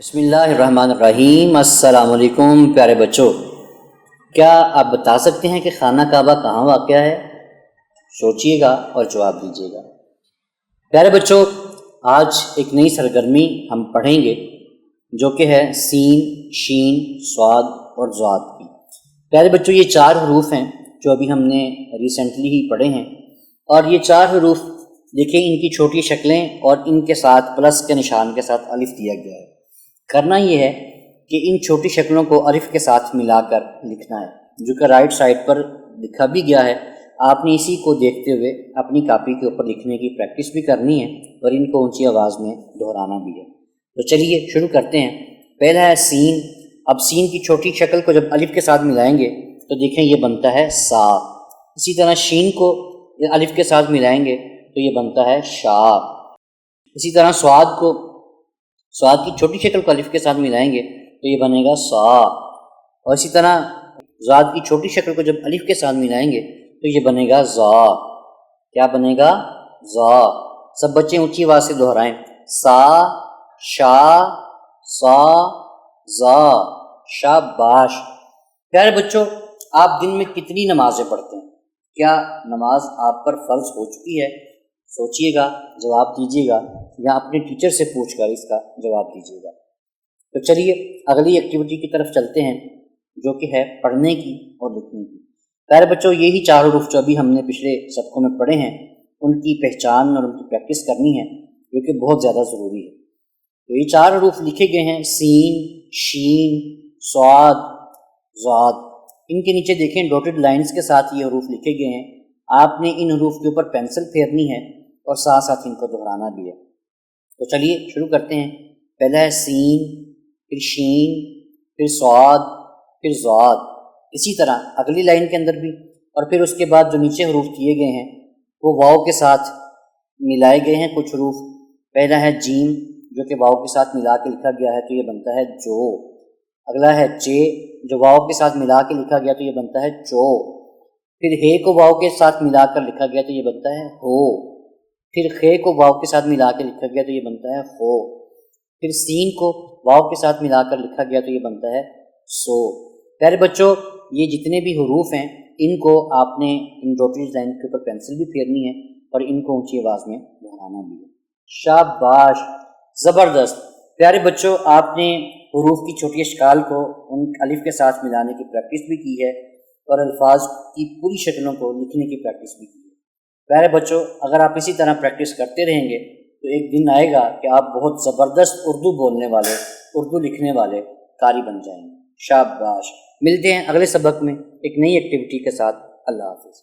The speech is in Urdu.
بسم اللہ الرحمن الرحیم۔ السلام علیکم پیارے بچوں، کیا آپ بتا سکتے ہیں کہ خانہ کعبہ کہاں واقع ہے؟ سوچئے گا اور جواب دیجیے گا۔ پیارے بچوں، آج ایک نئی سرگرمی ہم پڑھیں گے جو کہ ہے سین، شین، صاد اور ضاد کی۔ پیارے بچوں، یہ چار حروف ہیں جو ابھی ہم نے ریسنٹلی ہی پڑھے ہیں، اور یہ چار حروف دیکھیں، ان کی چھوٹی شکلیں اور ان کے ساتھ پلس کے نشان کے ساتھ الف دیا گیا ہے۔ کرنا یہ ہے کہ ان چھوٹی شکلوں کو الف کے ساتھ ملا کر لکھنا ہے، جو کہ رائٹ سائڈ پر لکھا بھی گیا ہے۔ آپ نے اسی کو دیکھتے ہوئے اپنی کاپی کے اوپر لکھنے کی پریکٹس بھی کرنی ہے اور ان کو اونچی آواز میں دہرانا بھی ہے۔ تو چلیے شروع کرتے ہیں۔ پہلا ہے سین۔ اب سین کی چھوٹی شکل کو جب الف کے ساتھ ملائیں گے تو دیکھیں یہ بنتا ہے سا۔ اسی طرح شین کو الف کے ساتھ ملائیں گے تو یہ بنتا ہے شا۔ اسی طرح سواد کی چھوٹی شکل کو الف کے ساتھ ملائیں گے تو یہ بنے گا سا، اور اسی طرح ضاد کی چھوٹی شکل کو جب الف کے ساتھ ملائیں گے تو یہ بنے گا زا۔ کیا بنے گا؟ زا۔ سب بچے اونچی آواز سے دہرائیں، سا، شا، سا، زا۔ شاباش۔ پیارے بچوں، آپ دن میں کتنی نمازیں پڑھتے ہیں؟ کیا نماز آپ پر فرض ہو چکی ہے؟ سوچئے گا، جواب دیجیے گا، یا اپنے ٹیچر سے پوچھ کر اس کا جواب دیجیے گا۔ تو چلیے اگلی ایکٹیویٹی کی طرف چلتے ہیں، جو کہ ہے پڑھنے کی اور لکھنے کی۔ پیارے بچوں، یہی چار حروف جو ابھی ہم نے پچھلے سبقوں میں پڑھے ہیں، ان کی پہچان اور ان کی پریکٹس کرنی ہے، جو کہ بہت زیادہ ضروری ہے۔ تو یہ چار حروف لکھے گئے ہیں، سین، شین، صاد، ضاد۔ ان کے نیچے دیکھیں ڈاٹڈ لائنز کے ساتھ یہ حروف لکھے گئے ہیں۔ آپ نے ان حروف کے اوپر پینسل پھیرنی ہے اور ساتھ ساتھ ان کو دہرانا بھی ہے۔ تو چلیے شروع کرتے ہیں۔ پہلا ہے سین، پھر شین، پھر صاد، پھر ضاد۔ اسی طرح اگلی لائن کے اندر بھی، اور پھر اس کے بعد جو نیچے حروف دیے گئے ہیں وہ واؤ کے ساتھ ملائے گئے ہیں کچھ حروف۔ پہلا ہے جیم، جو کہ واؤ کے ساتھ ملا کے لکھا گیا ہے تو یہ بنتا ہے جو۔ اگلا ہے چے، جو واؤ کے ساتھ ملا کے لکھا گیا تو یہ بنتا ہے چو۔ پھر ہے کو واؤ کے ساتھ ملا کر لکھا گیا تو یہ بنتا ہے ہو۔ پھر خے کو واؤ کے ساتھ ملا کے لکھا گیا تو یہ بنتا ہے خو۔ پھر سین کو واؤ کے ساتھ ملا کر لکھا گیا تو یہ بنتا ہے سو۔ پیارے بچوں، یہ جتنے بھی حروف ہیں ان کو آپ نے ان ڈاٹڈ لائن کے اوپر پینسل بھی پھیرنی ہے اور ان کو اونچی آواز میں دہرانا بھی ہے۔ شاباش، زبردست۔ پیارے بچوں، آپ نے حروف کی چھوٹی اشکال کو ان الف کے ساتھ ملانے کی پریکٹس بھی کی ہے اور الفاظ کی پوری شکلوں کو لکھنے کی پریکٹس بھی کی ہے۔ پیارے بچوں، اگر آپ اسی طرح پریکٹس کرتے رہیں گے تو ایک دن آئے گا کہ آپ بہت زبردست اردو بولنے والے، اردو لکھنے والے قاری بن جائیں گے۔ شاباش۔ ملتے ہیں اگلے سبق میں ایک نئی ایکٹیویٹی کے ساتھ۔ اللہ حافظ۔